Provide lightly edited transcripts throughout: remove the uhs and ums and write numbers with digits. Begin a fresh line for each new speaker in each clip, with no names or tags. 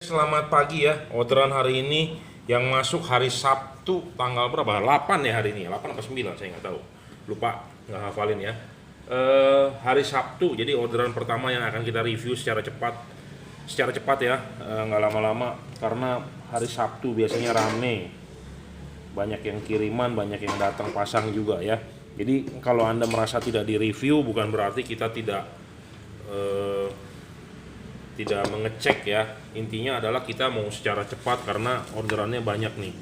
Selamat pagi ya. Orderan hari ini yang masuk hari Sabtu tanggal berapa? 8 ya hari ini. 8 atau 9 saya nggak tahu. Lupa, nggak hafalin ya. Hari Sabtu. Jadi orderan pertama yang akan kita review secara cepat. Secara cepat ya, nggak lama-lama karena hari Sabtu biasanya rame. Banyak yang kiriman, banyak yang datang pasang juga ya. Jadi kalau Anda merasa tidak di-review bukan berarti kita tidak mengecek ya. Intinya adalah kita mau secara cepat karena orderannya banyak nih.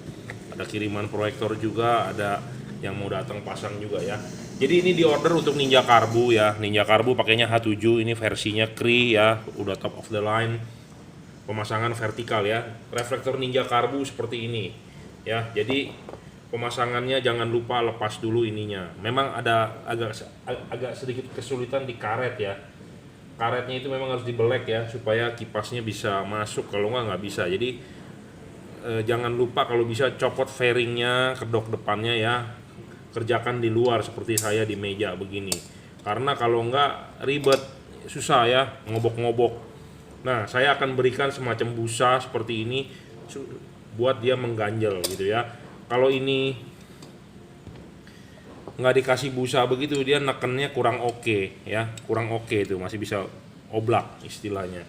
Ada kiriman proyektor juga, ada yang mau datang pasang juga ya. Jadi ini diorder untuk Ninja Karbu ya. Ninja Karbu pakainya H7, ini versinya Cree ya, udah top of the line. Pemasangan vertikal ya. Reflektor Ninja Karbu seperti ini ya. Jadi pemasangannya jangan lupa lepas dulu ininya. Memang ada agak sedikit kesulitan di karet ya. Karetnya itu memang harus dibelek ya supaya kipasnya bisa masuk, kalau nggak bisa. Jadi jangan lupa kalau bisa copot fairingnya, kedok depannya ya, kerjakan di luar seperti saya di meja begini, karena kalau nggak ribet, susah ya ngobok-ngobok. Nah, saya akan berikan semacam busa seperti ini buat dia mengganjel gitu ya. Kalau ini nggak dikasih busa begitu, dia nekennya kurang oke ya, kurang oke itu, masih bisa oblak istilahnya.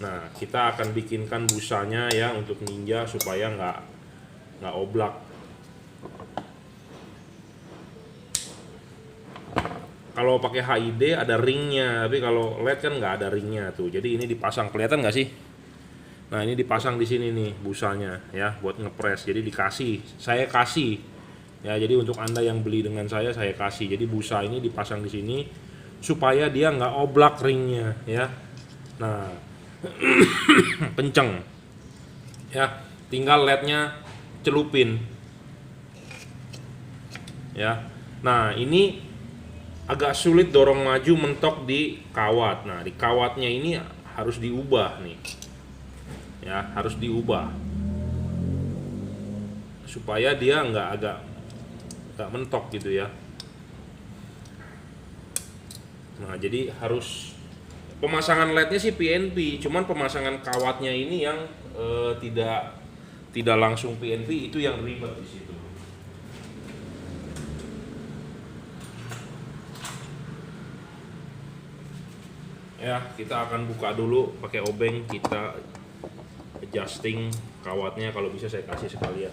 Nah, kita akan bikinkan busanya ya untuk Ninja supaya nggak oblak. Kalau pakai HID ada ringnya, tapi kalau LED kan nggak ada ringnya tuh. Jadi ini dipasang, kelihatan nggak sih? Nah, ini dipasang di sini nih busanya ya buat ngepres. Jadi saya kasih ya. Jadi untuk Anda yang beli dengan saya kasih. Jadi busa ini dipasang di sini supaya dia nggak oblak ringnya ya. Nah, kenceng ya. Tinggal LED-nya celupin ya. Nah, ini agak sulit dorong maju mentok di kawat. Nah, di kawatnya ini harus diubah nih ya, harus diubah supaya dia nggak mentok gitu ya. Nah, jadi harus pemasangan LED-nya sih PNP, cuman pemasangan kawatnya ini yang tidak langsung PNP, itu yang ribet di situ. Ya, kita akan buka dulu pakai obeng, kita adjusting kawatnya, kalau bisa saya kasih sekalian.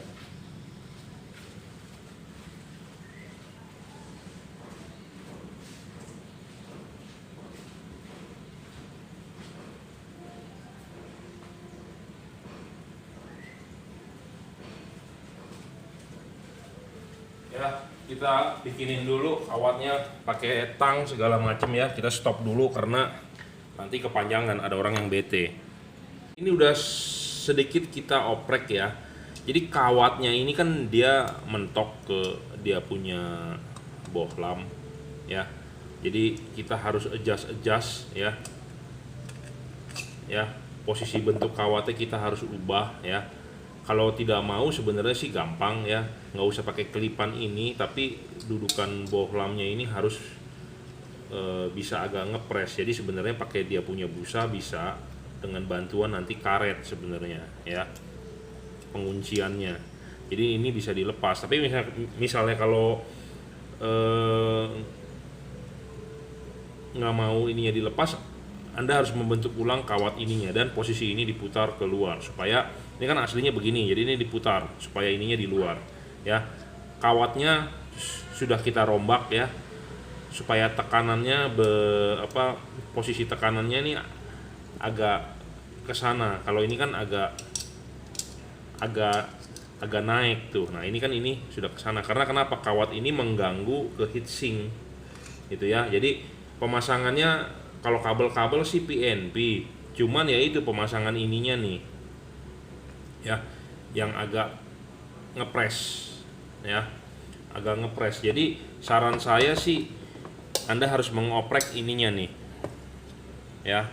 Ya, kita bikinin dulu kawatnya pakai tang segala macam ya. Kita stop dulu karena nanti kepanjangan, ada orang yang bete. Ini udah sedikit kita oprek ya. Jadi kawatnya ini kan dia mentok ke dia punya bohlam ya. Jadi kita harus adjust ya. Ya, posisi bentuk kawatnya kita harus ubah ya. Kalau tidak mau sebenarnya sih gampang ya, nggak usah pakai kelipan ini, tapi dudukan bohlamnya ini harus bisa agak ngepres. Jadi sebenarnya pakai dia punya busa bisa, dengan bantuan nanti karet sebenarnya ya pengunciannya. Jadi ini bisa dilepas. Tapi misalnya kalau nggak mau ininya dilepas, Anda harus membentuk ulang kawat ininya dan posisi ini diputar keluar supaya ini kan aslinya begini. Jadi ini diputar supaya ininya di luar ya. Kawatnya sudah kita rombak ya supaya tekanannya posisi tekanannya ini agak ke sana. Kalau ini kan agak naik tuh. Nah, ini kan ini sudah ke sana. Karena kenapa? Kawat ini mengganggu ke heatsink gitu ya. Jadi pemasangannya kalau kabel-kabel sih PNP. Cuman ya itu pemasangan ininya nih. Ya, yang agak ngepres ya. Agak ngepres. Jadi saran saya sih Anda harus mengoprek ininya nih. Ya.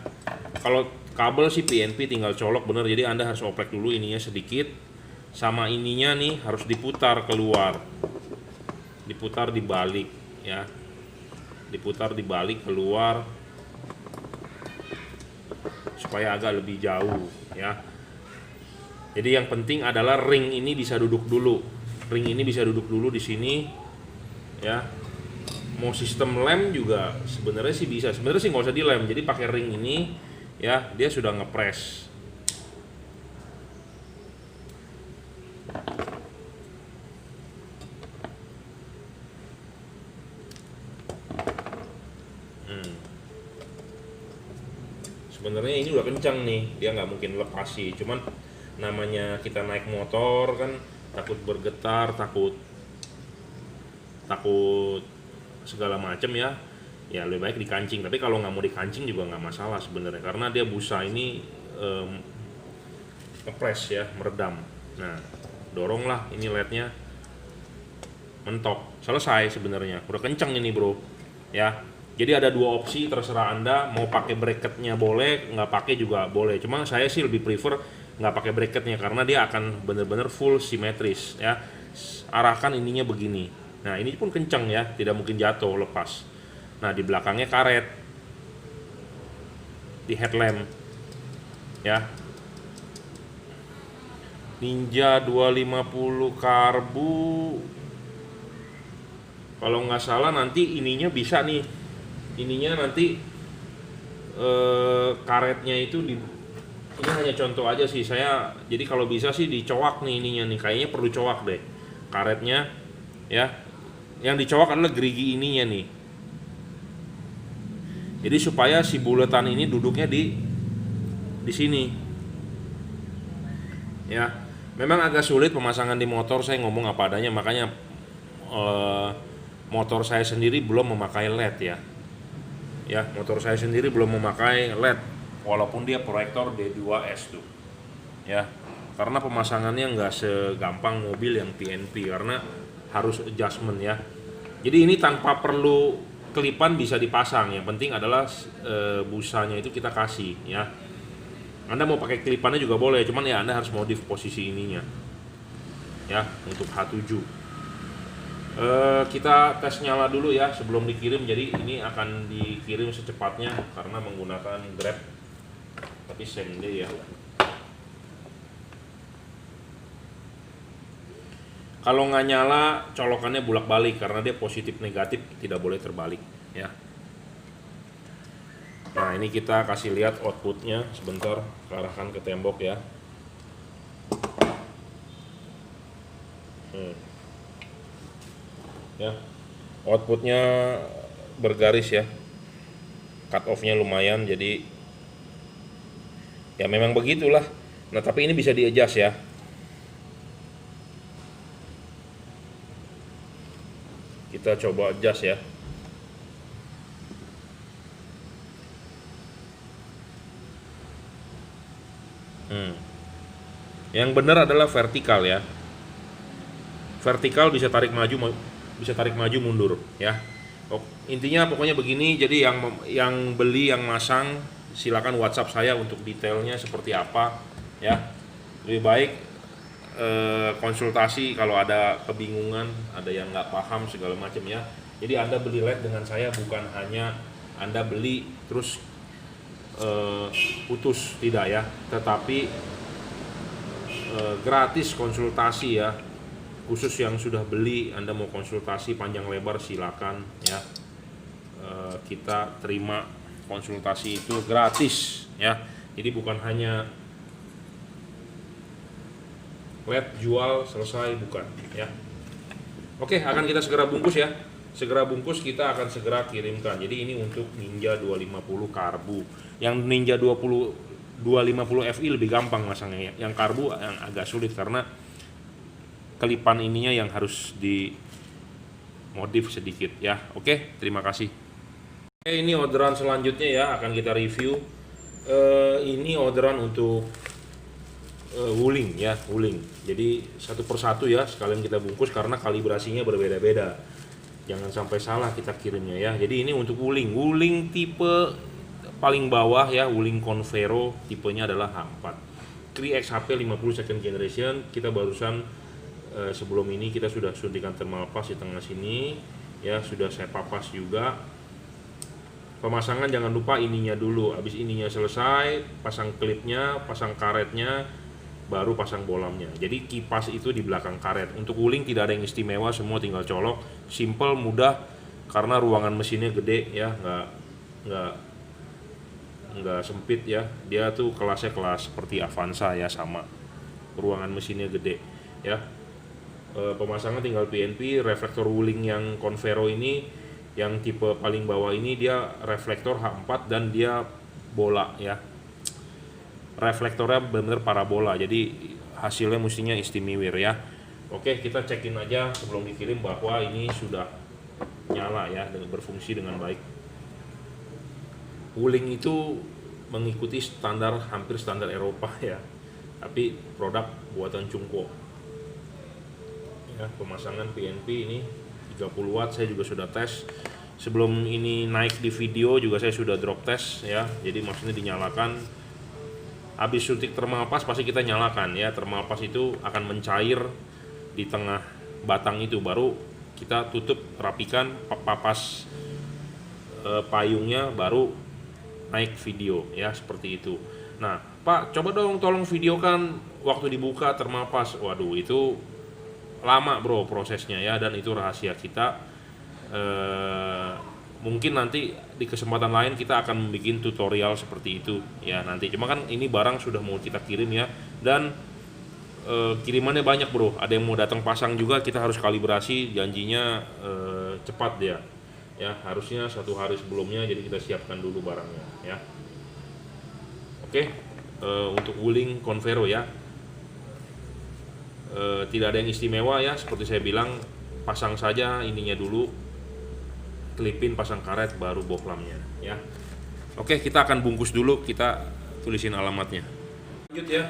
Kalau kabel sih PNP tinggal colok bener, jadi Anda harus oprek dulu ininya sedikit, sama ininya nih harus diputar keluar, diputar dibalik ya, diputar dibalik keluar supaya agak lebih jauh ya. Jadi yang penting adalah ring ini bisa duduk dulu. Ring ini bisa duduk dulu di sini ya. Mau sistem lem juga sebenarnya sih bisa. Sebenarnya sih nggak usah dilem. Jadi pakai ring ini ya, dia sudah ngepres. Sebenarnya ini udah kencang nih, dia nggak mungkin lepas sih. Cuman namanya kita naik motor kan takut bergetar, takut segala macam ya. Ya lebih baik dikancing. Tapi kalau nggak mau dikancing juga nggak masalah sebenarnya, karena dia busa ini ngepres ya, meredam. Nah, doronglah ini lednya, mentok, selesai sebenarnya. Udah kencang ini bro, ya. Jadi ada dua opsi, terserah Anda mau pakai bracketnya boleh, nggak pakai juga boleh. Cuma saya sih lebih prefer nggak pakai bracketnya karena dia akan benar-benar full simetris ya. Arahkan ininya begini. Nah ini pun kencang ya, tidak mungkin jatuh lepas. Nah di belakangnya karet, di headlamp ya. Ninja 250 karbu, kalau nggak salah nanti ininya bisa nih, ininya nanti karetnya itu ini hanya contoh aja sih saya. Jadi kalau bisa sih dicowak nih ininya nih, kayaknya perlu cowak deh karetnya ya. Yang dicowak adalah gerigi ininya nih. Jadi supaya si buletan ini duduknya di sini ya. Memang agak sulit pemasangan di motor, saya ngomong apa adanya, makanya motor saya sendiri belum memakai LED ya. Ya, motor saya sendiri belum memakai LED walaupun dia proyektor D2S tuh. Ya. Karena pemasangannya nggak segampang mobil yang PNP karena harus adjustment ya. Jadi ini tanpa perlu kelipan bisa dipasang. Yang penting adalah busanya itu kita kasih ya. Anda mau pakai kelipannya juga boleh, cuman ya Anda harus modif posisi ininya. Ya, untuk H7. Kita tes nyala dulu ya sebelum dikirim. Jadi ini akan dikirim secepatnya karena menggunakan Grab, tapi same day ya. Kalau nggak nyala colokannya bolak-balik karena dia positif negatif, tidak boleh terbalik ya. Nah ini kita kasih lihat outputnya sebentar, arahkan ke tembok ya. Ya, outputnya bergaris ya, cut off-nya lumayan, jadi ya memang begitulah. Nah tapi ini bisa di-adjust ya. Kita coba adjust ya. Yang benar adalah vertikal ya. Vertikal bisa tarik maju mundur ya. Intinya pokoknya begini. Jadi yang beli, yang masang, silakan WhatsApp saya untuk detailnya seperti apa ya. Lebih baik konsultasi kalau ada kebingungan, ada yang nggak paham segala macam ya. Jadi Anda beli LED dengan saya bukan hanya Anda beli terus putus, tidak ya, tetapi gratis konsultasi ya. Khusus yang sudah beli, Anda mau konsultasi panjang lebar silakan ya. Kita terima konsultasi itu gratis ya. Jadi bukan hanya LED jual selesai, bukan ya. Oke, akan kita segera bungkus ya. Segera bungkus, kita akan segera kirimkan. Jadi ini untuk Ninja 250 karbu. Yang Ninja 250 FI lebih gampang masangnya ya. Yang karbu yang agak sulit karena kelipan ininya yang harus dimodif sedikit ya. Oke, terima kasih. Oke, ini orderan selanjutnya ya, akan kita review. Ini orderan untuk wuling ya, wuling. Jadi satu persatu ya, sekalian kita bungkus karena kalibrasinya berbeda-beda. Jangan sampai salah kita kirimnya ya. Jadi ini untuk wuling tipe paling bawah ya, wuling Convero, tipenya adalah H4. Cree XHP 50 second generation. Kita barusan sebelum ini kita sudah suntikan thermal pass di tengah sini ya, sudah saya papas juga. Pemasangan jangan lupa ininya dulu. Habis ininya selesai, pasang klipnya, pasang karetnya, baru pasang bohlamnya. Jadi kipas itu di belakang karet. Untuk wuling tidak ada yang istimewa, semua tinggal colok, simple, mudah, karena ruangan mesinnya gede ya, nggak nggak sempit ya. Dia tuh kelasnya kelas seperti Avanza ya, sama ruangan mesinnya gede ya. Pemasangan tinggal PNP. Reflektor wuling yang Convero ini yang tipe paling bawah ini dia reflektor H4 dan dia bola ya. Reflektornya benar-benar parabola, jadi hasilnya mestinya istimewa ya. Oke, kita cekin aja sebelum dikirim bahwa ini sudah nyala ya, dan berfungsi dengan baik. Wuling itu mengikuti standar, hampir standar Eropa ya, tapi produk buatan Cungko ya. Pemasangan PNP ini 30 watt, saya juga sudah tes sebelum ini naik di video, juga saya sudah drop test ya. Jadi maksudnya dinyalakan, habis suntik thermal pass pasti kita nyalakan ya. Thermal pass itu akan mencair di tengah batang itu, baru kita tutup, rapikan papas payungnya, baru naik video ya, seperti itu. Nah Pak, coba dong tolong videokan waktu dibuka thermal pass. Waduh, itu lama bro prosesnya ya, dan itu rahasia kita. Mungkin nanti di kesempatan lain kita akan bikin tutorial seperti itu ya nanti. Cuma kan ini barang sudah mau kita kirim ya, dan kirimannya banyak bro. Ada yang mau datang pasang juga, kita harus kalibrasi, janjinya cepat dia ya, harusnya 1 hari sebelumnya, jadi kita siapkan dulu barangnya ya. Oke, untuk wuling Convero ya, tidak ada yang istimewa ya, seperti saya bilang, pasang saja ininya dulu, klipin, pasang karet, baru bohlamnya ya. Oke, kita akan bungkus dulu, kita tulisin alamatnya. Lanjut ya,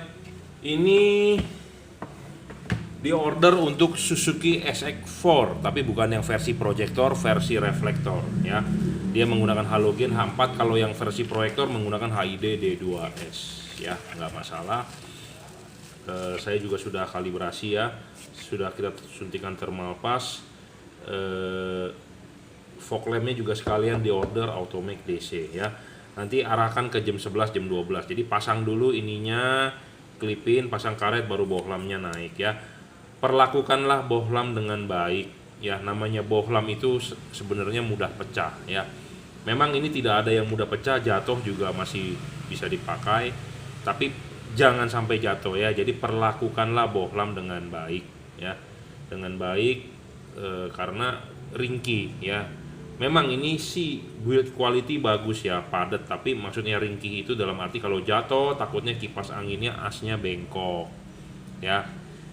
ini di order untuk Suzuki SX4, tapi bukan yang versi proyektor, versi reflektor ya. Dia menggunakan halogen H4, kalau yang versi proyektor menggunakan HID D2S ya, nggak masalah. Saya juga sudah kalibrasi ya, sudah kita suntikan thermal pass. Fog lampnya juga sekalian di order Automake DC ya. Nanti arahkan ke jam 11, jam 12. Jadi pasang dulu ininya, klipin, pasang karet, baru bohlamnya naik ya. Perlakukanlah bohlam dengan baik ya. Namanya bohlam itu sebenarnya mudah pecah ya. Memang ini tidak ada yang mudah pecah, jatuh juga masih bisa dipakai, tapi jangan sampai jatuh ya. Jadi perlakukanlah bohlam dengan baik ya, dengan baik, karena ringkih ya. Memang ini sih build quality bagus ya, padat, tapi maksudnya ringkih itu dalam arti kalau jatuh takutnya kipas anginnya asnya bengkok ya.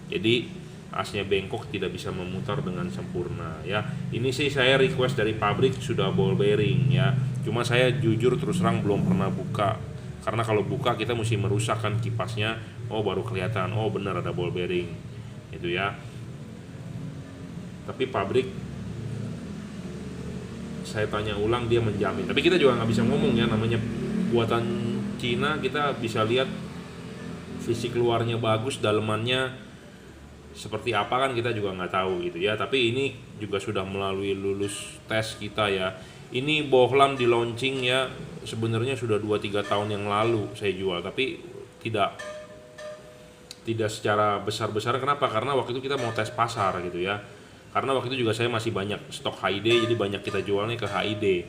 Jadi asnya bengkok, tidak bisa memutar dengan sempurna ya. Ini sih saya request dari pabrik sudah ball bearing ya. Cuma saya jujur terus terang belum pernah buka, karena kalau buka kita mesti merusakkan kipasnya. Oh baru kelihatan, oh benar ada ball bearing itu ya. Tapi pabrik saya tanya ulang, dia menjamin. Tapi kita juga nggak bisa ngomong ya, namanya buatan Cina, kita bisa lihat fisik luarnya bagus, dalemannya seperti apa kan kita juga nggak tahu gitu ya. Tapi ini juga sudah melalui lulus tes kita ya. Ini bohlam di launching ya, sebenarnya sudah 2-3 tahun yang lalu saya jual, tapi tidak secara besar-besar. Kenapa? Karena waktu itu kita mau tes pasar gitu ya. Karena waktu itu juga saya masih banyak stok HID, jadi banyak kita jualnya ke HID.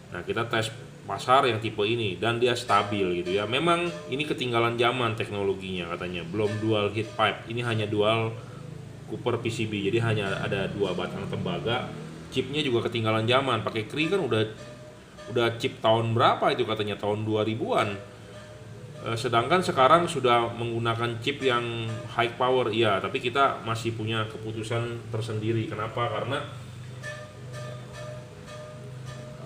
Nah kita tes pasar yang tipe ini, dan dia stabil gitu ya. Memang ini ketinggalan zaman teknologinya katanya, belum dual heat pipe, ini hanya dual Cooper PCB, jadi hanya ada 2 batang tembaga. Chipnya juga ketinggalan zaman, pakai Cree kan udah chip tahun berapa itu katanya, tahun 2000-an. Sedangkan sekarang sudah menggunakan chip yang high power iya, tapi kita masih punya keputusan tersendiri. Kenapa? Karena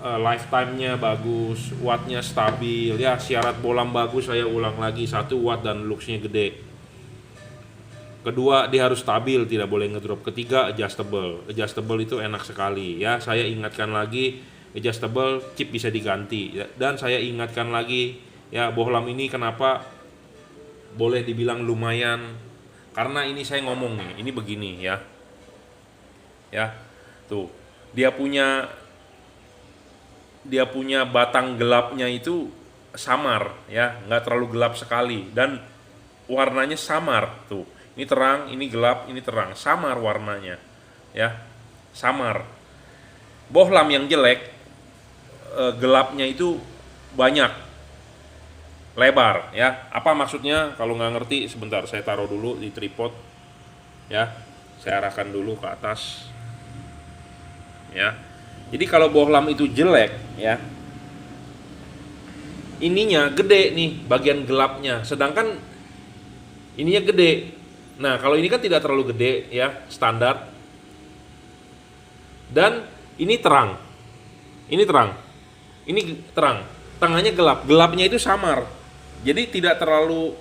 lifetime-nya bagus, wattnya stabil ya, syarat bohlam bagus, saya ulang lagi, 1 watt dan lux-nya gede. Kedua, dia harus stabil, tidak boleh ngedrop. Ketiga, adjustable. Adjustable itu enak sekali ya. Saya ingatkan lagi, adjustable, chip bisa diganti ya. Dan saya ingatkan lagi ya, bohlam ini kenapa boleh dibilang lumayan, karena ini saya ngomong nih, ini begini ya. Ya. Tuh. Dia punya batang gelapnya itu samar ya, nggak terlalu gelap sekali, dan warnanya samar tuh. Ini terang, ini gelap, ini terang, samar warnanya. Ya, samar. Bohlam yang jelek, gelapnya itu banyak, lebar ya. Apa maksudnya? Kalau nggak ngerti, sebentar saya taruh dulu di tripod ya. Saya arahkan dulu ke atas ya. Jadi kalau bohlam itu jelek ya, ininya gede nih bagian gelapnya, sedangkan ininya gede. Nah, kalau ini kan tidak terlalu gede ya, standar. Dan ini terang. Ini terang. Ini terang. Tengahnya gelap. Gelapnya itu samar. Jadi tidak terlalu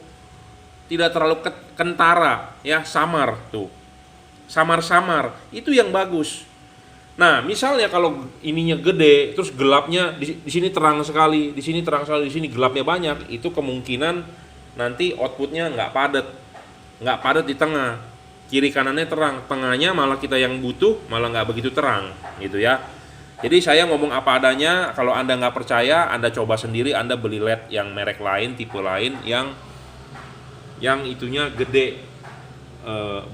kentara ya, samar tuh. Samar-samar. Itu yang bagus. Nah, misalnya kalau ininya gede, terus gelapnya di sini terang sekali, di sini terang sekali, di sini gelapnya banyak, itu kemungkinan nanti outputnya nggak padat di tengah, kiri kanannya terang, tengahnya malah kita yang butuh malah nggak begitu terang, gitu ya. Jadi saya ngomong apa adanya. Kalau Anda nggak percaya, Anda coba sendiri, Anda beli LED yang merek lain, tipe lain, yang itunya gede,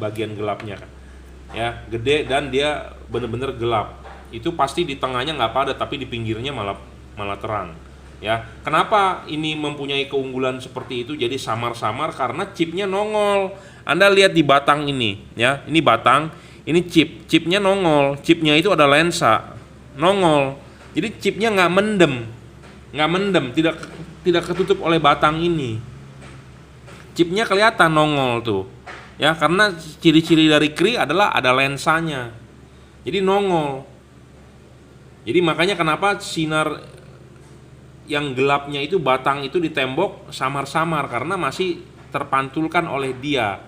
bagian gelapnya kan. Ya, gede dan dia bener-bener gelap. Itu pasti di tengahnya nggak padat, tapi di pinggirnya malah terang. Ya, kenapa ini mempunyai keunggulan seperti itu? Jadi samar-samar karena chipnya nongol. Anda lihat di batang ini, ya, ini batang, ini chipnya nongol. Chipnya itu ada lensa, nongol. Jadi chipnya nggak mendem, tidak ketutup oleh batang ini. Chipnya kelihatan nongol tuh. Ya, karena ciri-ciri dari Cree adalah ada lensanya. Jadi nongol. Jadi makanya kenapa sinar yang gelapnya itu, batang itu di tembok samar-samar, karena masih terpantulkan oleh dia.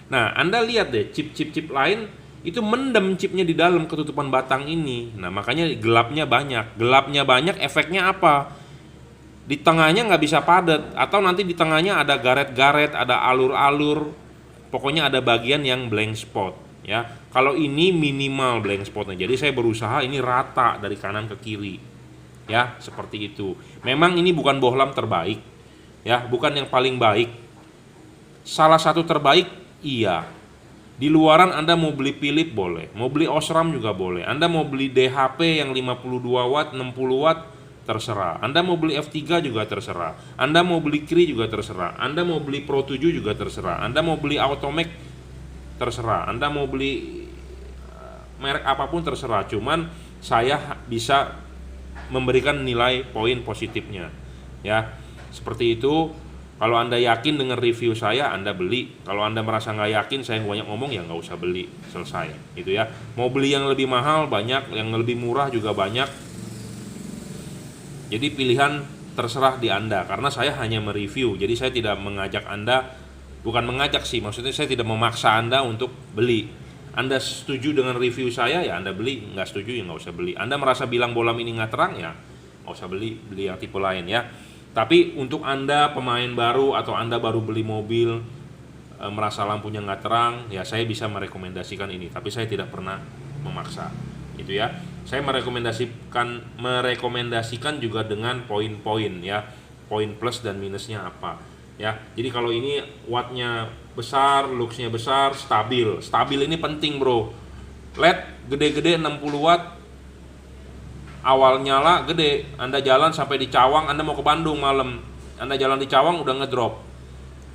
Nah, Anda lihat deh, chip lain itu mendem chipnya di dalam ketutupan batang ini. Nah, makanya gelapnya banyak. Gelapnya banyak, efeknya apa? Di tengahnya nggak bisa padat, atau nanti di tengahnya ada garet-garet, ada alur-alur. Pokoknya ada bagian yang blank spot ya. Kalau ini minimal blank spotnya. Jadi saya berusaha ini rata dari kanan ke kiri. Ya, seperti itu. Memang ini bukan bohlam terbaik. Ya, bukan yang paling baik. Salah satu terbaik iya. Di luaran Anda mau beli Philips boleh, mau beli Osram juga boleh. Anda mau beli DHP yang 52 watt, 60 watt terserah. Anda mau beli F3 juga terserah. Anda mau beli Cree juga terserah. Anda mau beli Pro 7 juga terserah. Anda mau beli Automac terserah. Anda mau beli merek apapun terserah. Cuman saya bisa memberikan nilai poin positifnya. Ya, seperti itu. Kalau Anda yakin dengan review saya, Anda beli. Kalau Anda merasa nggak yakin, saya banyak ngomong, ya nggak usah beli. Selesai. Itu ya. Mau beli yang lebih mahal banyak, yang lebih murah juga banyak. Jadi pilihan terserah di Anda, karena saya hanya mereview. Jadi saya tidak mengajak Anda, bukan mengajak sih, maksudnya saya tidak memaksa Anda untuk beli. Anda setuju dengan review saya, ya Anda beli. Nggak setuju, ya nggak usah beli. Anda merasa bilang bohlam ini nggak terang, ya nggak usah beli yang tipe lain ya. Tapi untuk Anda pemain baru atau Anda baru beli mobil, merasa lampunya nggak terang, ya saya bisa merekomendasikan ini. Tapi saya tidak pernah memaksa, gitu ya. Saya merekomendasikan juga dengan poin-poin ya, poin plus dan minusnya apa ya. Jadi kalau ini wattnya besar, luxnya besar, stabil ini penting bro. LED gede-gede 60 watt, awal nyala gede, Anda jalan sampai di Cawang, Anda mau ke Bandung malam, Anda jalan di Cawang udah ngedrop,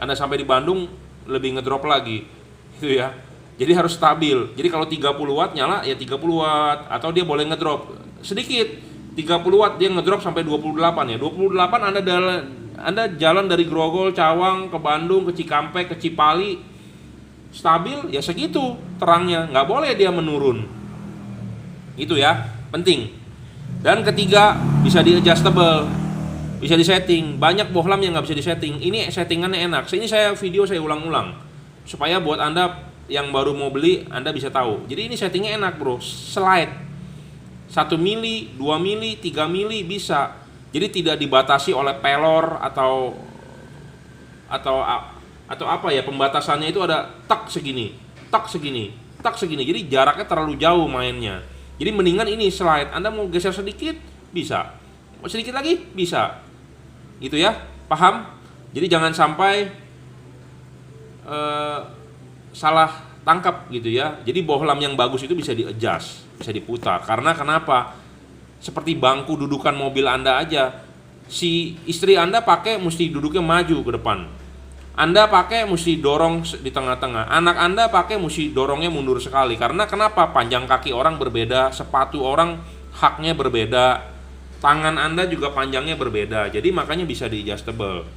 Anda sampai di Bandung lebih ngedrop lagi, itu ya. Jadi harus stabil. Jadi kalau 30 watt nyala ya 30 watt, atau dia boleh ngedrop sedikit. 30 watt dia ngedrop sampai 28 ya. 28 Anda jalan dari Grogol, Cawang ke Bandung, ke Cikampek, ke Cipali, stabil ya segitu terangnya, nggak boleh dia menurun. Itu ya, penting. Dan ketiga, bisa di adjustable, bisa disetting. Banyak bohlam yang nggak bisa disetting. Ini settingannya enak. Ini saya ulang-ulang supaya buat Anda yang baru mau beli, Anda bisa tahu. Jadi ini settingnya enak bro, slide 1 mili, 2 mili, 3 mili bisa. Jadi tidak dibatasi oleh pelor atau apa ya, pembatasannya itu ada tak segini. Jadi jaraknya terlalu jauh mainnya. Jadi mendingan ini slide. Anda mau geser sedikit bisa, mau sedikit lagi bisa. Gitu ya, paham? Jadi jangan sampai eh, salah tangkap gitu ya. Jadi bohlam yang bagus itu bisa di-adjust, bisa diputar. Karena kenapa? Seperti bangku dudukan mobil Anda aja. Si istri Anda pakai mesti duduknya maju ke depan. Anda pakai mesti dorong di tengah-tengah. Anak Anda pakai mesti dorongnya mundur sekali. Karena kenapa? Panjang kaki orang berbeda, sepatu orang haknya berbeda, tangan Anda juga panjangnya berbeda. Jadi makanya bisa di-adjustable.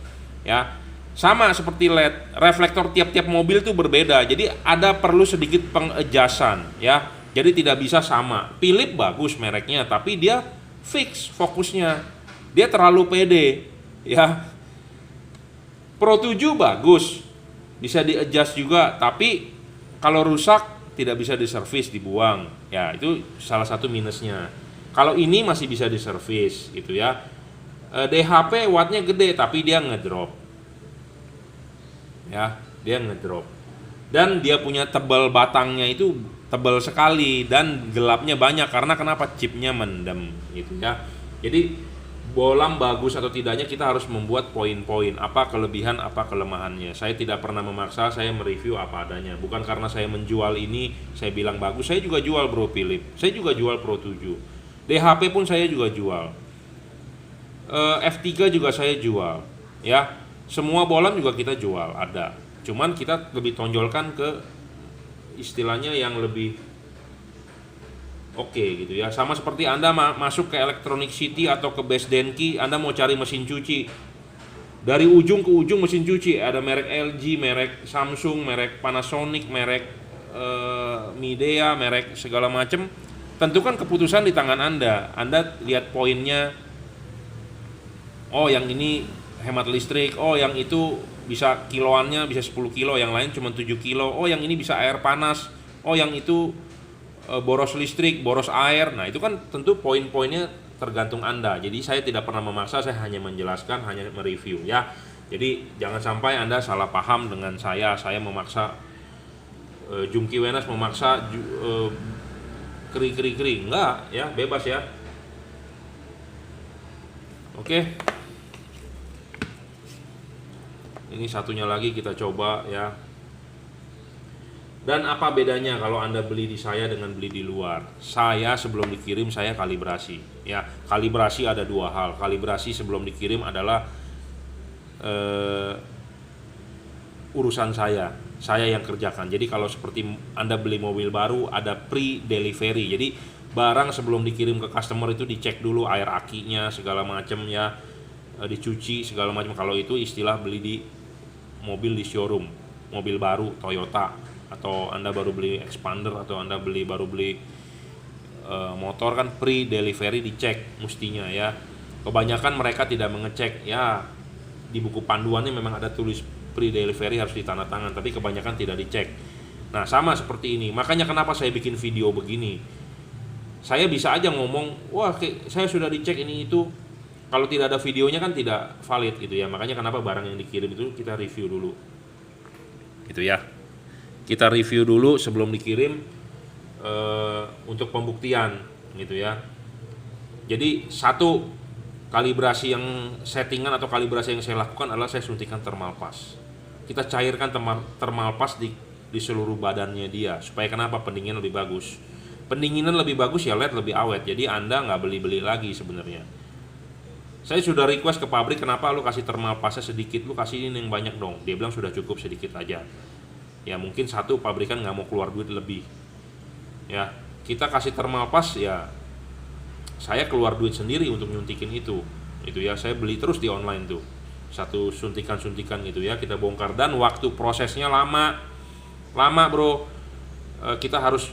Ya. Sama seperti LED, reflektor tiap-tiap mobil itu berbeda. Jadi ada perlu sedikit pengadjustan, ya. Jadi tidak bisa sama. Philips bagus mereknya, tapi dia fix fokusnya. Dia terlalu pede, ya. Pro 7 bagus, bisa di-adjust juga, tapi kalau rusak tidak bisa diservis, dibuang. Ya, itu salah satu minusnya. Kalau ini masih bisa diservis, gitu ya. DHP wattnya gede, tapi dia ngedrop. Ya, dia ngedrop. Dan dia punya tebal batangnya itu tebal sekali dan gelapnya banyak karena kenapa? Chipnya mendem, gitu ya. Jadi bohlam bagus atau tidaknya kita harus membuat poin-poin apa kelebihan apa kelemahannya. Saya tidak pernah memaksa, saya mereview apa adanya. Bukan karena saya menjual ini saya bilang bagus. Saya juga jual Bro Philips, saya juga jual Pro 7, DHP pun saya juga jual, F3 juga saya jual, ya. Semua bohlam juga kita jual, ada. Cuman kita lebih tonjolkan ke istilahnya yang lebih oke gitu ya. Sama seperti Anda masuk ke Electronic City atau ke Best Denki, Anda mau cari mesin cuci. Dari ujung ke ujung mesin cuci, ada merek LG, merek Samsung, merek Panasonic, merek Midea, merek segala macam. Tentukan keputusan di tangan Anda. Anda lihat poinnya. Oh, yang ini hemat listrik. Oh, yang itu bisa kiloannya bisa 10 kilo, yang lain cuma 7 kilo. Oh, yang ini bisa air panas. Oh, yang itu boros listrik, boros air. Nah, itu kan tentu poin-poinnya tergantung Anda. Jadi saya tidak pernah memaksa, saya hanya menjelaskan, hanya mereview ya. Jadi jangan sampai Anda salah paham dengan saya memaksa Jungki Wenas memaksa keri. Enggak ya, bebas ya. Oke. Ini satunya lagi kita coba ya. Dan apa bedanya kalau Anda beli di saya dengan beli di luar? Saya sebelum dikirim saya kalibrasi. Ya, kalibrasi ada dua hal. Kalibrasi sebelum dikirim adalah urusan saya yang kerjakan. Jadi kalau seperti Anda beli mobil baru ada pre-delivery. Jadi barang sebelum dikirim ke customer itu dicek dulu air akinya segala macam ya, dicuci segala macam. Kalau itu istilah beli di mobil di showroom, mobil baru Toyota, atau Anda baru beli expander, atau Anda baru beli motor, kan pre-delivery dicek mestinya ya. Kebanyakan mereka tidak mengecek ya. Di buku panduannya memang ada tulis pre-delivery harus ditandatangan, tapi kebanyakan tidak dicek. Nah, sama seperti ini. Makanya kenapa saya bikin video begini. Saya bisa aja ngomong, wah saya sudah dicek ini itu. Kalau tidak ada videonya kan tidak valid gitu ya. Makanya kenapa barang yang dikirim itu kita review dulu. Gitu ya. Kita review dulu sebelum dikirim untuk pembuktian gitu ya. Jadi satu, kalibrasi yang settingan atau kalibrasi yang saya lakukan adalah saya suntikan thermal pass. Kita cairkan thermal pass di seluruh badannya dia. Supaya kenapa? Pendinginan lebih bagus. Pendinginan lebih bagus ya LED lebih awet. Jadi Anda nggak beli-beli lagi sebenarnya. Saya sudah request ke pabrik, kenapa lu kasih thermal passnya sedikit, lu kasih ini yang banyak dong. Dia bilang sudah cukup sedikit aja. Ya mungkin satu pabrikan nggak mau keluar duit lebih. Ya kita kasih thermal pass ya. Saya keluar duit sendiri untuk nyuntikin itu ya. Saya beli terus di online tuh satu suntikan gitu ya, kita bongkar. Dan waktu prosesnya lama bro. Kita harus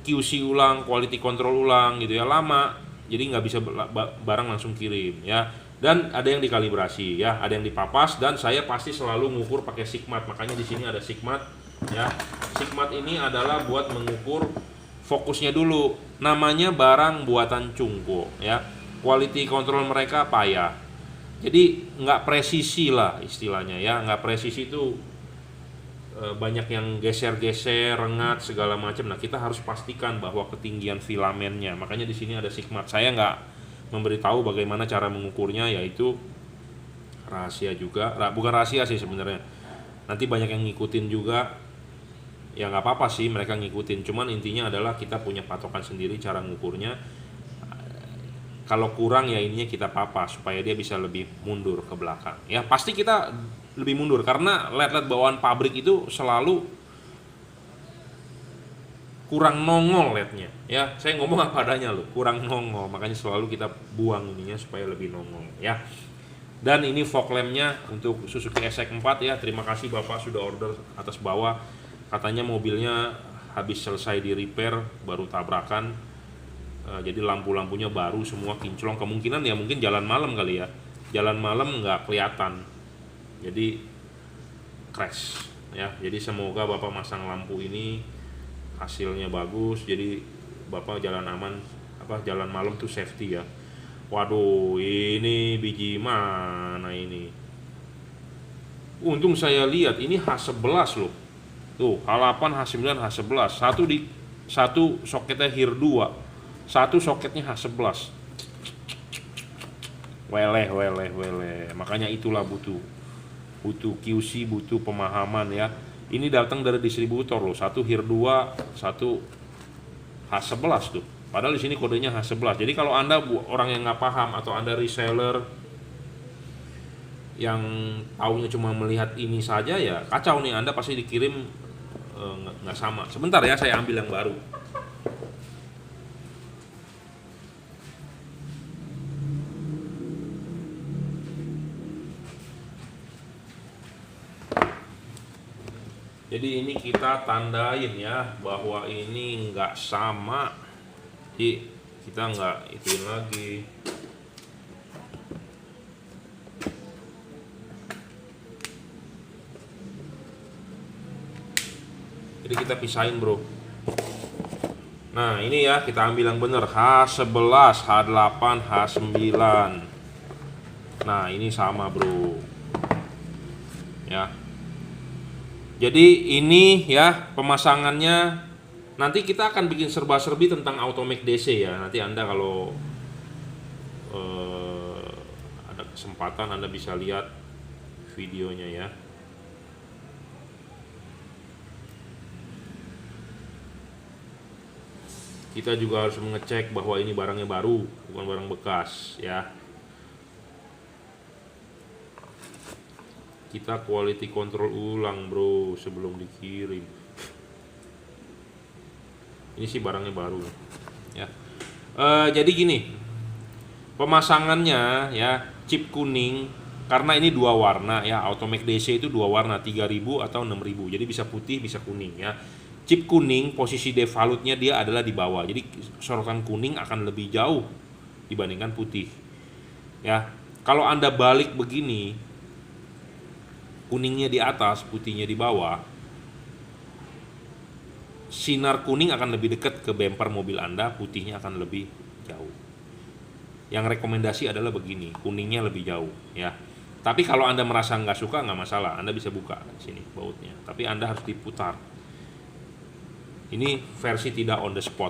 QC ulang, quality control ulang gitu ya, lama. Jadi nggak bisa barang langsung kirim ya. Dan ada yang dikalibrasi ya, ada yang dipapas, dan saya pasti selalu mengukur pakai Sigmat. Makanya di sini ada Sigmat ya. Sigmat ini adalah buat mengukur fokusnya dulu. Namanya barang buatan Cungko ya. Quality control mereka payah. Jadi nggak presisi lah istilahnya ya. Nggak presisi itu banyak yang geser-geser, rengat segala macam. Nah kita harus pastikan bahwa ketinggian filamennya. Makanya di sini ada Sigmat. Saya nggak memberitahu bagaimana cara mengukurnya, yaitu rahasia juga. Bukan rahasia sih sebenarnya. Nanti banyak yang ngikutin juga, ya nggak apa-apa sih mereka ngikutin, cuman intinya adalah kita punya patokan sendiri cara ngukurnya. Kalau kurang ya ininya kita papa supaya dia bisa lebih mundur ke belakang. Ya pasti kita lebih mundur karena LED-LED bawaan pabrik itu selalu kurang nongol LED-nya. Ya, saya ngomong apa adanya loh, kurang nongol, makanya selalu kita buang ininya supaya lebih nongol ya. Dan ini fog lamp-nya untuk Suzuki SX4 ya. Terima kasih Bapak sudah order atas bawah. Katanya mobilnya habis selesai di repair baru tabrakan. Jadi lampu-lampunya baru semua kinclong. Kemungkinan ya mungkin jalan malam kali ya. Jalan malam nggak kelihatan. Jadi crash ya. Jadi semoga Bapak masang lampu ini hasilnya bagus, jadi Bapak jalan aman, jalan malam tuh safety ya. Waduh, ini biji mana ini? Untung saya lihat ini H11 loh. Tuh, H8, H9, H11. Satu soketnya HIR 2. Satu soketnya H11. Weleh. Makanya itulah butuh QC, butuh pemahaman ya. Ini datang dari distributor loh, satu HIR 2, satu H11 tuh. Padahal di sini kodenya H11. Jadi kalau Anda orang yang nggak paham atau Anda reseller yang taunya cuma melihat ini saja ya kacau nih, Anda pasti dikirim nggak sama. Sebentar ya, saya ambil yang baru. Jadi ini kita tandain ya bahwa ini nggak sama, jadi kita nggak ituin lagi. Jadi kita pisahin bro. Nah ini ya kita ambil yang bener, H11, H8, H9. Nah ini sama bro ya. Jadi ini ya pemasangannya, nanti kita akan bikin serba-serbi tentang Automac DC ya. Nanti Anda kalau ada kesempatan Anda bisa lihat videonya ya. Kita juga harus mengecek bahwa ini barangnya baru, bukan barang bekas ya. Kita quality control ulang bro sebelum dikirim. Ini sih barangnya baru ya. Jadi gini pemasangannya ya, chip kuning karena ini dua warna ya. Automac DC itu dua warna, 3000 atau 6000, jadi bisa putih bisa kuning ya. Chip kuning posisi devalutnya dia adalah di bawah, jadi sorotan kuning akan lebih jauh dibandingkan putih ya. Kalau Anda balik begini, kuningnya di atas, putihnya di bawah, sinar kuning akan lebih dekat ke bumper mobil Anda, putihnya akan lebih jauh. Yang rekomendasi adalah begini, kuningnya lebih jauh ya. Tapi kalau Anda merasa nggak suka, nggak masalah, Anda bisa buka sini bautnya, tapi Anda harus diputar. Ini versi tidak on the spot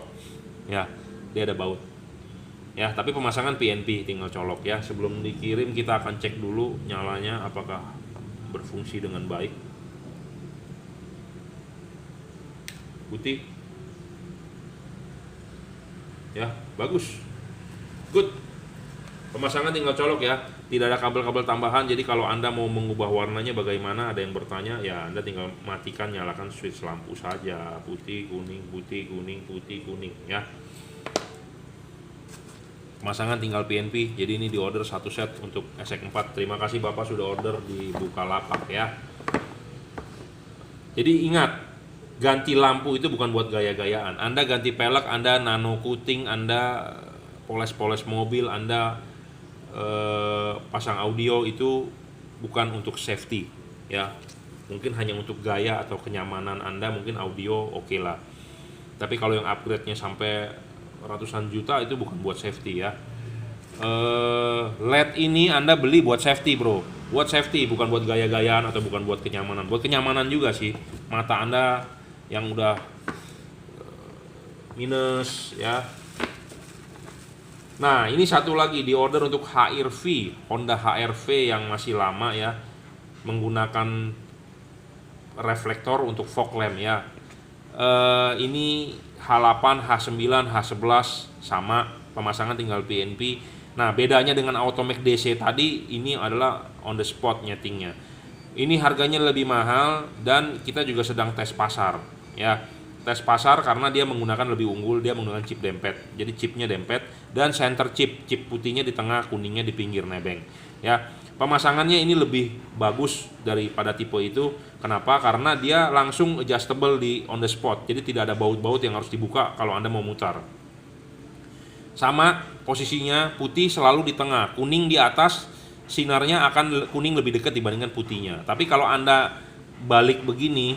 ya, dia ada baut ya. Tapi pemasangan PNP tinggal colok ya. Sebelum dikirim kita akan cek dulu nyalanya apakah berfungsi dengan baik. Putih ya, bagus, good. Pemasangan tinggal colok ya, tidak ada kabel-kabel tambahan. Jadi kalau Anda mau mengubah warnanya bagaimana, ada yang bertanya ya, Anda tinggal matikan, nyalakan switch lampu saja, putih kuning putih kuning putih kuning ya. Pemasangan tinggal PNP. Jadi ini di order satu set untuk SX4. Terima kasih Bapak sudah order di Bukalapak ya. Jadi ingat, ganti lampu itu bukan buat gaya-gayaan. Anda ganti pelek, Anda nano coating, Anda poles-poles mobil, Anda pasang audio, itu bukan untuk safety ya. Mungkin hanya untuk gaya atau kenyamanan Anda, mungkin audio oke lah. Tapi kalau yang upgrade-nya sampai ratusan juta itu bukan buat safety ya. LED ini Anda beli buat safety bro, buat safety, bukan buat gaya-gayaan atau bukan buat kenyamanan. Buat kenyamanan juga sih, mata Anda yang udah minus ya. Nah ini satu lagi di order untuk HRV, Honda HRV yang masih lama ya, menggunakan reflektor untuk fog lamp ya. Ini H8, H9, H11 sama, pemasangan tinggal PNP. Nah, bedanya dengan Automac DC tadi, ini adalah on the spot nyetingnya. Ini harganya lebih mahal dan kita juga sedang tes pasar ya. Tes pasar karena dia menggunakan lebih unggul, dia menggunakan chip dempet. Jadi chipnya dempet dan center chip putihnya di tengah, kuningnya di pinggir nebeng ya. Pemasangannya ini lebih bagus daripada tipe itu. Kenapa? Karena dia langsung adjustable di on the spot. Jadi tidak ada baut-baut yang harus dibuka kalau Anda mau mutar. Sama posisinya, putih selalu di tengah, kuning di atas, sinarnya akan kuning lebih dekat dibandingkan putihnya. Tapi kalau Anda balik begini,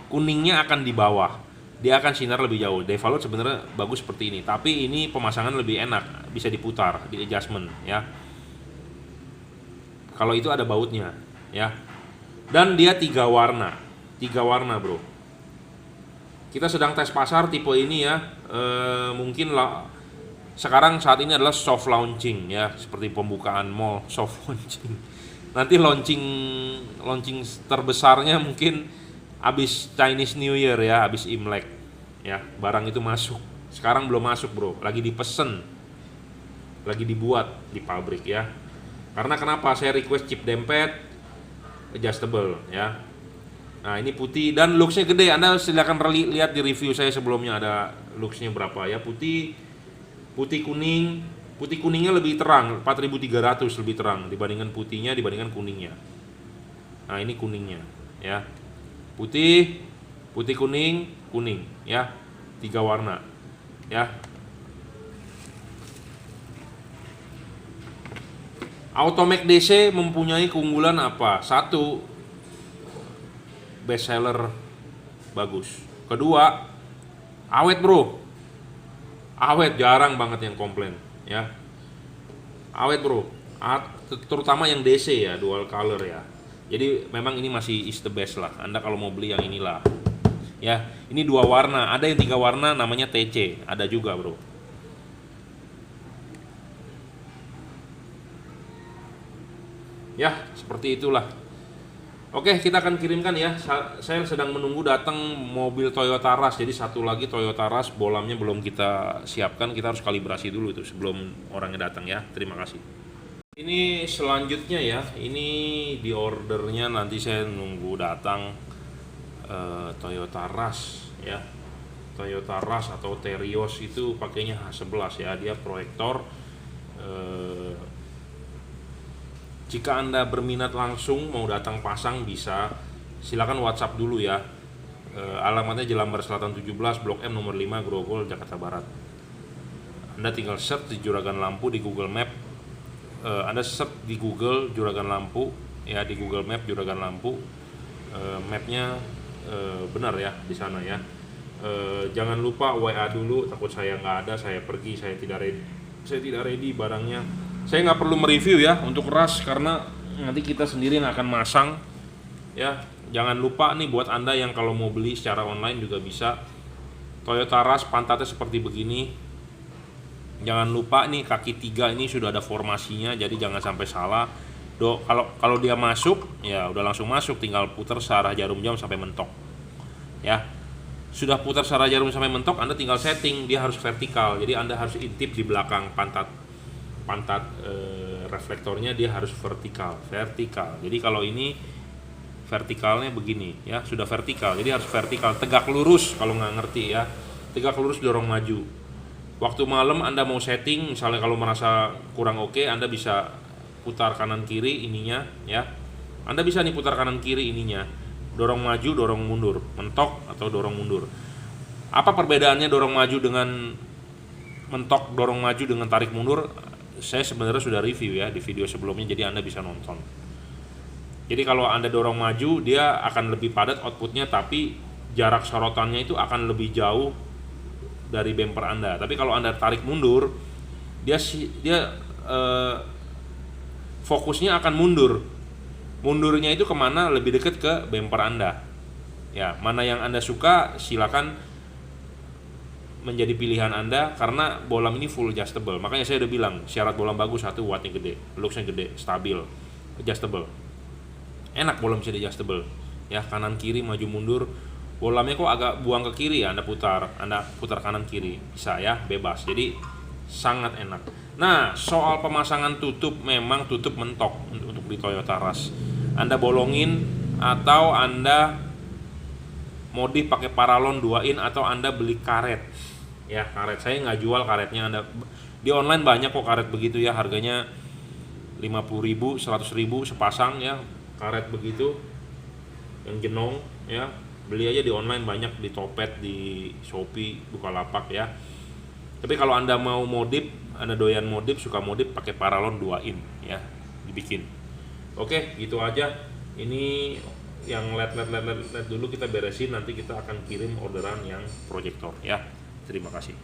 kuningnya akan di bawah. Dia akan sinar lebih jauh. Devalot sebenarnya bagus seperti ini, tapi ini pemasangan lebih enak, bisa diputar, di adjustment ya. Kalau itu ada bautnya ya. Dan dia 3 warna bro. Kita sedang tes pasar tipe ini ya. Mungkin lah sekarang saat ini adalah soft launching ya, seperti pembukaan mall soft launching. Nanti launching terbesarnya mungkin habis Chinese New Year ya, habis Imlek ya, barang itu masuk. Sekarang belum masuk bro, lagi dipesen, lagi dibuat di pabrik ya. Karena kenapa saya request chip dempet adjustable ya. Nah ini putih dan looksnya gede. Anda silakan lihat di review saya sebelumnya, ada looksnya berapa ya. Putih kuningnya lebih terang, 4300 lebih terang dibandingkan putihnya, dibandingkan kuningnya. Nah ini kuningnya ya, putih kuning ya, 3 warna ya. Automac DC mempunyai keunggulan apa? 1, best seller bagus. Kedua, awet bro. Awet, jarang banget yang komplain ya. Awet bro, terutama yang DC ya, dual color ya. Jadi memang ini masih is the best lah. Anda kalau mau beli yang inilah ya. Ini 2 warna, ada yang 3 warna namanya TC, ada juga bro. Ya, seperti itulah. Oke, kita akan kirimkan ya. Saya sedang menunggu datang mobil Toyota Rush. Jadi satu lagi Toyota Rush, bolamnya belum kita siapkan. Kita harus kalibrasi dulu itu sebelum orangnya datang ya. Terima kasih. Ini selanjutnya ya. Ini di ordernya nanti saya nunggu datang Toyota Rush ya. Toyota Rush atau Terios itu pakainya H11 ya. Dia proyektor. Jika Anda berminat langsung mau datang pasang bisa, silakan WhatsApp dulu ya. Alamatnya Jelambar Selatan 17, Blok M nomor 5, Grogol, Jakarta Barat. Anda tinggal search di Juragan Lampu di Google Map. Anda search di Google Juragan Lampu ya, di Google Map Juragan Lampu. Mapnya benar ya di sana ya. Jangan lupa WA dulu, takut saya nggak ada, saya pergi, saya tidak ready barangnya. Saya nggak perlu mereview ya untuk Rush karena nanti kita sendiri yang akan masang ya. Jangan lupa nih buat Anda yang kalau mau beli secara online juga bisa. Toyota Rush pantatnya seperti begini. Jangan lupa nih kaki 3 ini sudah ada formasinya, jadi jangan sampai salah. Kalau dia masuk ya udah langsung masuk, tinggal putar searah jarum jam sampai mentok ya. Sudah putar searah jarum sampai mentok, Anda tinggal setting dia harus vertikal. Jadi Anda harus intip di belakang pantat reflektornya, dia harus vertikal. Jadi kalau ini vertikalnya begini ya, sudah vertikal, jadi harus vertikal, tegak lurus. Kalau nggak ngerti ya, tegak lurus dorong maju. Waktu malam Anda mau setting, misalnya kalau merasa kurang oke, Anda bisa putar kanan kiri ininya ya. Anda bisa nih putar kanan kiri ininya, dorong maju, dorong mundur, mentok atau dorong mundur. Apa perbedaannya dorong maju dengan mentok, dorong maju dengan tarik mundur? Saya sebenarnya sudah review ya di video sebelumnya, jadi Anda bisa nonton. Jadi kalau Anda dorong maju, dia akan lebih padat outputnya, tapi jarak sorotannya itu akan lebih jauh dari bumper Anda. Tapi kalau Anda tarik mundur, dia fokusnya akan mundur. Mundurnya itu kemana? Lebih dekat ke bumper Anda. Ya, mana yang Anda suka silakan menjadi pilihan Anda, karena bolam ini full adjustable. Makanya saya udah bilang syarat bolam bagus, 1 wattnya gede, looksnya gede, stabil, adjustable. Enak bolam bisa adjustable ya, kanan kiri maju mundur. Bolamnya kok agak buang ke kiri ya, Anda putar kanan kiri, bisa ya, bebas. Jadi sangat enak. Nah, soal pemasangan tutup, memang tutup mentok untuk di Toyota Rush. Anda bolongin atau Anda modif pakai paralon 2 in atau Anda beli karet. Ya, karet saya nggak jual karetnya. Anda di online banyak kok karet begitu ya, harganya 50.000, 100.000 sepasang ya, karet begitu yang jenong ya. Beli aja di online banyak, di Topet, di Shopee, Bukalapak ya. Tapi kalau Anda mau modif, Anda doyan modif, suka modif, pakai paralon 2 in ya, dibikin. Oke, gitu aja. Ini yang LED dulu kita beresin, nanti kita akan kirim orderan yang proyektor ya. Terima kasih.